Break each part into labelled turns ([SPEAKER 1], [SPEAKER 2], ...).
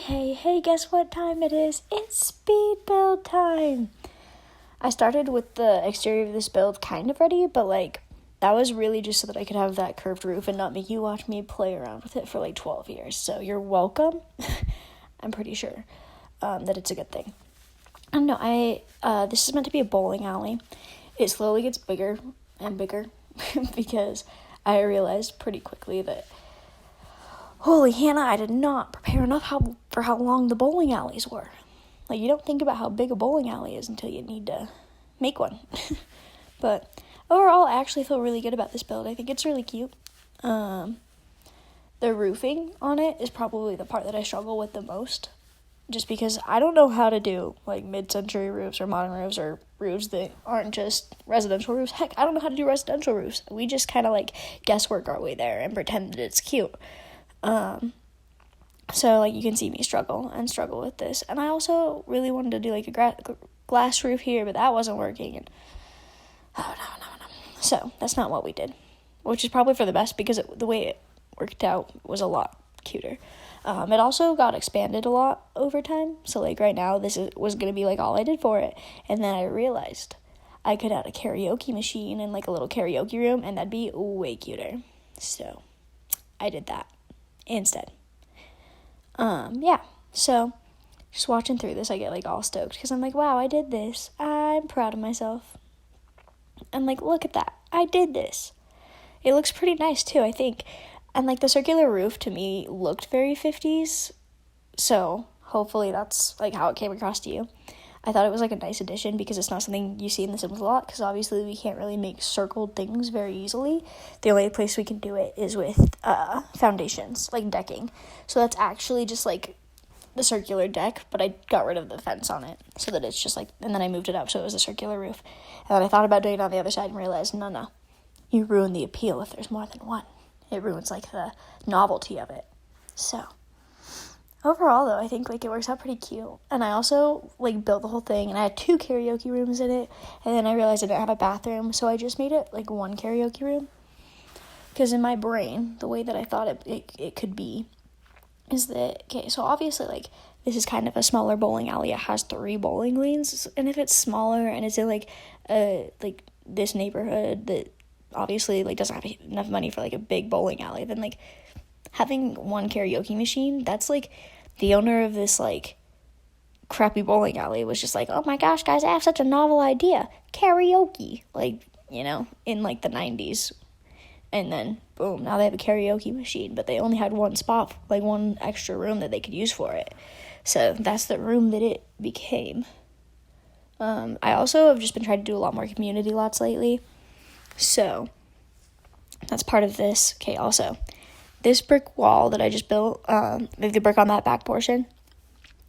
[SPEAKER 1] Hey, guess what time it is? It's speed build time! I started with the exterior of this build kind of ready, but that was really just so that I could have that curved roof and not make you watch me play around with it for 12 years. So you're welcome. I'm pretty sure that it's a good thing. I don't know, this is meant to be a bowling alley. It slowly gets bigger and bigger because I realized pretty quickly that holy Hannah, I did not prepare enough for how long the bowling alleys were. You don't think about how big a bowling alley is until you need to make one. But overall, I actually feel really good about this build. I think it's really cute. The roofing on it is probably the part that I struggle with the most. Just because I don't know how to do, mid-century roofs or modern roofs or roofs that aren't just residential roofs. Heck, I don't know how to do residential roofs. We just kind of, guesswork our way there and pretend that it's cute. So you can see me struggle with this. And I also really wanted to do a glass roof here, but that wasn't working. And no. So that's not what we did, which is probably for the best because the way it worked out was a lot cuter. It also got expanded a lot over time. So right now this was going to be all I did for it. And then I realized I could add a karaoke machine and a little karaoke room, and that'd be way cuter. So I did that instead. So just watching through this, I get all stoked because I'm wow, I did this. I'm proud of myself. And look at that. I did this. It looks pretty nice too, I think. And the circular roof to me looked very 50s. So hopefully that's how it came across to you. I thought it was a nice addition because it's not something you see in The Sims a lot, because obviously we can't really make circled things very easily. The only place we can do it is with foundations, decking. So that's actually just the circular deck, but I got rid of the fence on it so that it's just and then I moved it up so it was a circular roof. And then I thought about doing it on the other side and realized, no, you ruin the appeal if there's more than one. It ruins the novelty of it. So overall, though, I think it works out pretty cute. And I also built the whole thing, and I had 2 karaoke rooms in it. And then I realized I didn't have a bathroom, so I just made it one karaoke room. Because in my brain, the way that I thought it could be is that, okay, so obviously this is kind of a smaller bowling alley. It has 3 bowling lanes, and if it's smaller and it's in this neighborhood that obviously doesn't have enough money for a big bowling alley, then having one karaoke machine, that's the owner of this crappy bowling alley was just oh my gosh, guys, I have such a novel idea, karaoke, in the 90s. And then boom, now they have a karaoke machine, but they only had one spot, one extra room that they could use for it. So that's the room that it became. I also have just been trying to do a lot more community lots lately. So that's part of this. Okay, also, this brick wall that I just built, the brick on that back portion,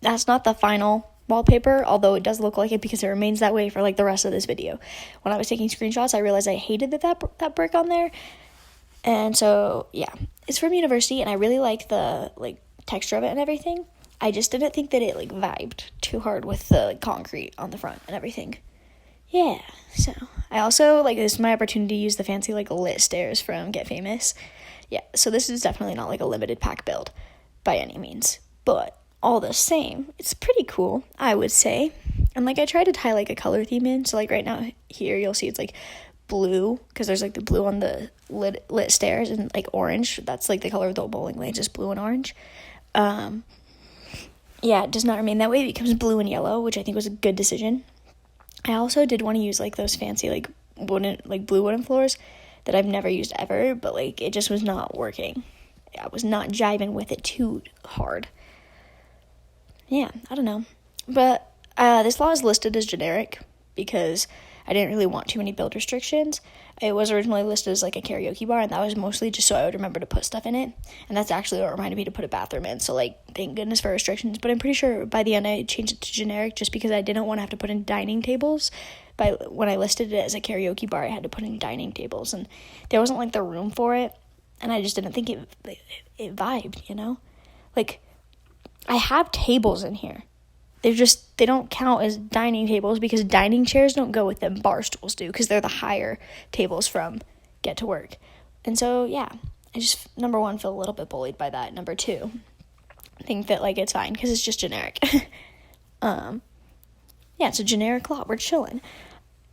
[SPEAKER 1] that's not the final wallpaper, although it does look like it because it remains that way for the rest of this video. When I was taking screenshots, I realized I hated that brick on there. And so, yeah, it's from university, and I really like the texture of it and everything. I just didn't think that it vibed too hard with the concrete on the front and everything. Yeah, so I also, this is my opportunity to use the fancy, lit stairs from Get Famous. Yeah, so this is definitely not, a limited pack build by any means. But all the same, it's pretty cool, I would say. And, I tried to tie, a color theme in. So, right now, here, you'll see it's, blue, because there's, the blue on the lit stairs, and, orange. That's, the color of the bowling lanes, just blue and orange. Yeah, it does not remain that way. It becomes blue and yellow, which I think was a good decision. I also did want to use those fancy wooden blue wooden floors that I've never used ever, but it just was not working. I was not jiving with it too hard. Yeah, I don't know. But this law is listed as generic because I didn't really want too many build restrictions. It was originally listed as a karaoke bar, and that was mostly just so I would remember to put stuff in it. And that's actually what reminded me to put a bathroom in. So thank goodness for restrictions. But I'm pretty sure by the end I changed it to generic just because I didn't want to have to put in dining tables. When I listed it as a karaoke bar, I had to put in dining tables, and there wasn't the room for it. And I just didn't think it vibed, I have tables in here. They don't count as dining tables because dining chairs don't go with them. Bar stools do because they're the higher tables from Get to Work. And so, yeah, I just, number one, feel a little bit bullied by that. Number two, think that, like, it's fine because it's just generic. Yeah, it's a generic lot. We're chilling.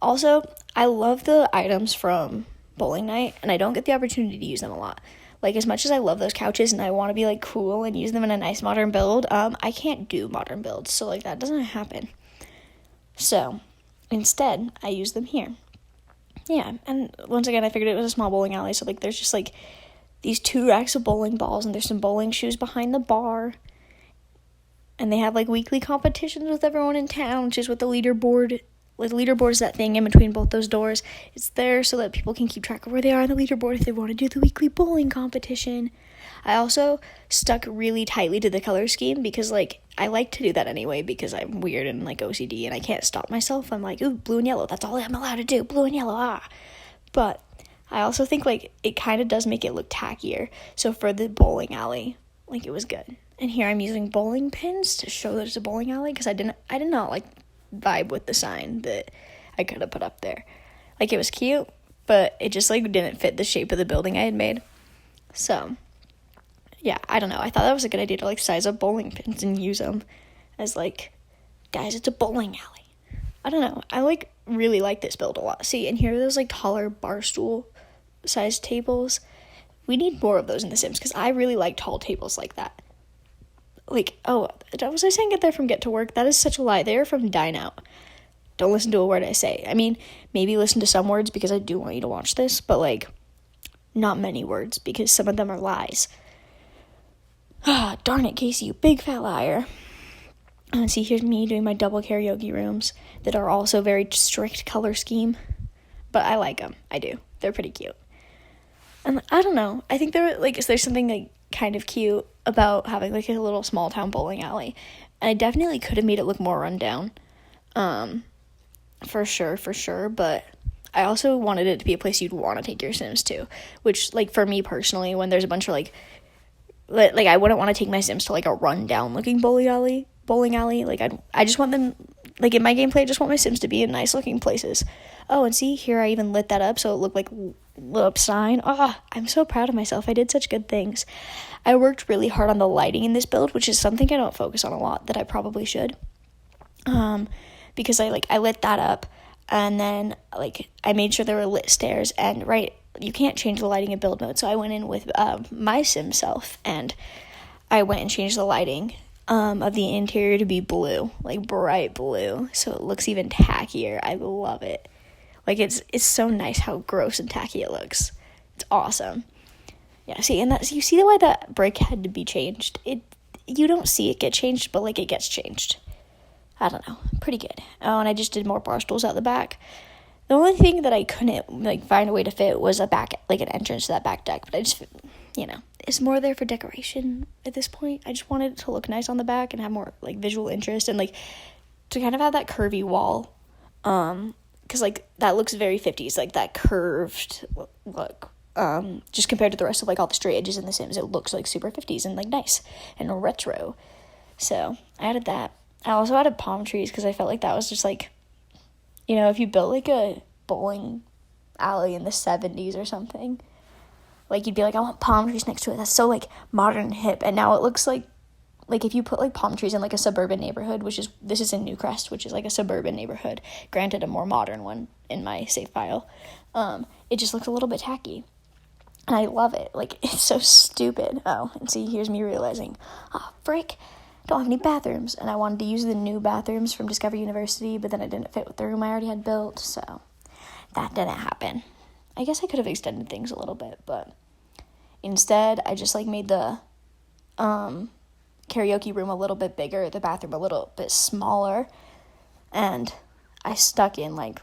[SPEAKER 1] Also, I love the items from bowling night, and I don't get the opportunity to use them a lot. Like, as much as I love those couches and I want to be, like, cool and use them in a nice modern build, I can't do modern builds, so, like, that doesn't happen. So, instead, I use them here. Yeah, and once again, I figured it was a small bowling alley, so, like, there's just, like, these 2 racks of bowling balls, and there's some bowling shoes behind the bar. And they have, like, weekly competitions with everyone in town, which is what the leaderboard, like, the leaderboard is that thing in between both those doors. It's there so that people can keep track of where they are on the leaderboard if they want to do the weekly bowling competition. I also stuck really tightly to the color scheme because, like, I like to do that anyway because I'm weird and, like, OCD and I can't stop myself. I'm like, ooh, blue and yellow, that's all I'm allowed to do, blue and yellow, But I also think, like, it kind of does make it look tackier. So for the bowling alley, like, it was good. And here I'm using bowling pins to show that it's a bowling alley because I did not, like, vibe with the sign that I could have put up there. Like, it was cute, but it just, like, didn't fit the shape of the building I had made. So, yeah, I don't know. I thought that was a good idea to, like, size up bowling pins and use them as, like, guys, it's a bowling alley. I don't know. I, like, really like this build a lot. See, and here are those, like, taller bar stool sized tables. We need more of those in The Sims because I really like tall tables like that. Like, oh, was I saying get there from Get to Work? That is such a lie. They are from Dine Out. Don't listen to a word I say. I mean, maybe listen to some words because I do want you to watch this, but, like, not many words because some of them are lies. Ah, darn it, Casey, you big fat liar. And see, here's me doing my double karaoke rooms that are also very strict color scheme, but I like them. I do. They're pretty cute. And I don't know. I think there's something, like, kind of cute about having, like, a little small town bowling alley. And I definitely could have made it look more rundown. For sure. But I also wanted it to be a place you'd want to take your Sims to. Which, like, for me personally, when there's a bunch of, like, I wouldn't want to take my Sims to, like, a rundown looking bowling alley. Like, I just want them, like, in my gameplay, I just want my Sims to be in nice looking places. Oh, and see, here I even lit that up so it looked like lit up sign. I'm so proud of myself. I did such good things. I worked really hard on the lighting in this build, which is something I don't focus on a lot that I probably should. Because I lit that up, and then, like, I made sure there were lit stairs, and, right, you can't change the lighting in build mode, so I went in with my Sim self, and I went and changed the lighting of the interior to be blue, like bright blue, so it looks even tackier. I love it. Like, it's so nice how gross and tacky it looks. It's awesome. Yeah, see, and you see why that brick had to be changed. You don't see it get changed, but, like, it gets changed. I don't know. Pretty good. Oh, and I just did more bar stools out the back. The only thing that I couldn't, like, find a way to fit was an entrance to that back deck. But I just, it's more there for decoration at this point. I just wanted it to look nice on the back and have more, like, visual interest and, like, to kind of have that curvy wall. Because, like, that looks very 50s, like, that curved look. Just compared to the rest of, like, all the straight edges in The Sims, it looks, like, super 50s and, like, nice and retro. So, I added that. I also added palm trees because I felt like that was just, like, if you built, like, a bowling alley in the 70s or something, like, you'd be like, I want palm trees next to it. That's so, like, modern and hip. And now it looks like if you put, like, palm trees in, like, a suburban neighborhood, this is in Newcrest, which is, like, a suburban neighborhood, granted a more modern one in my save file, it just looks a little bit tacky. And I love it. Like, it's so stupid. Oh, and see, here's me realizing, frick, don't have any bathrooms. And I wanted to use the new bathrooms from Discovery University, but then it didn't fit with the room I already had built, so that didn't happen. I guess I could have extended things a little bit, but instead, I just, like, made the karaoke room a little bit bigger, the bathroom a little bit smaller, and I stuck in, like,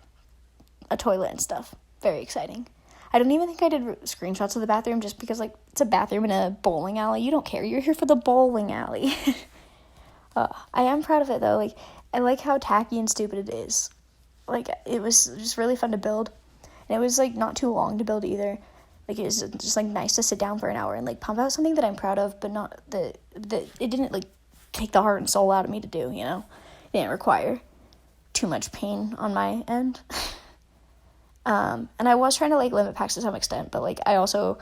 [SPEAKER 1] a toilet and stuff. Very exciting. I don't even think I did screenshots of the bathroom just because, like, it's a bathroom in a bowling alley. You don't care. You're here for the bowling alley. I am proud of it, though. Like, I like how tacky and stupid it is. Like, it was just really fun to build. And it was, like, not too long to build either. Like, it was just, like, nice to sit down for an hour and, like, pump out something that I'm proud of, but not that it didn't, like, take the heart and soul out of me to do, It didn't require too much pain on my end. And I was trying to, like, limit packs to some extent, but, like, I also,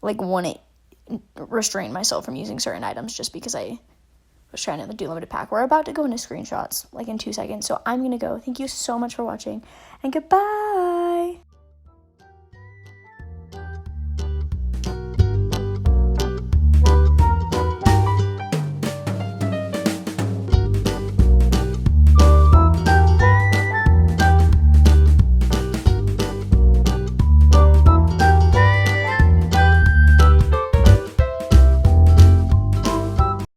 [SPEAKER 1] like, wanted restrain myself from using certain items just because I was trying to do limited pack. We're about to go into screenshots, like in 2 seconds, so I'm gonna go. Thank you so much for watching, and goodbye!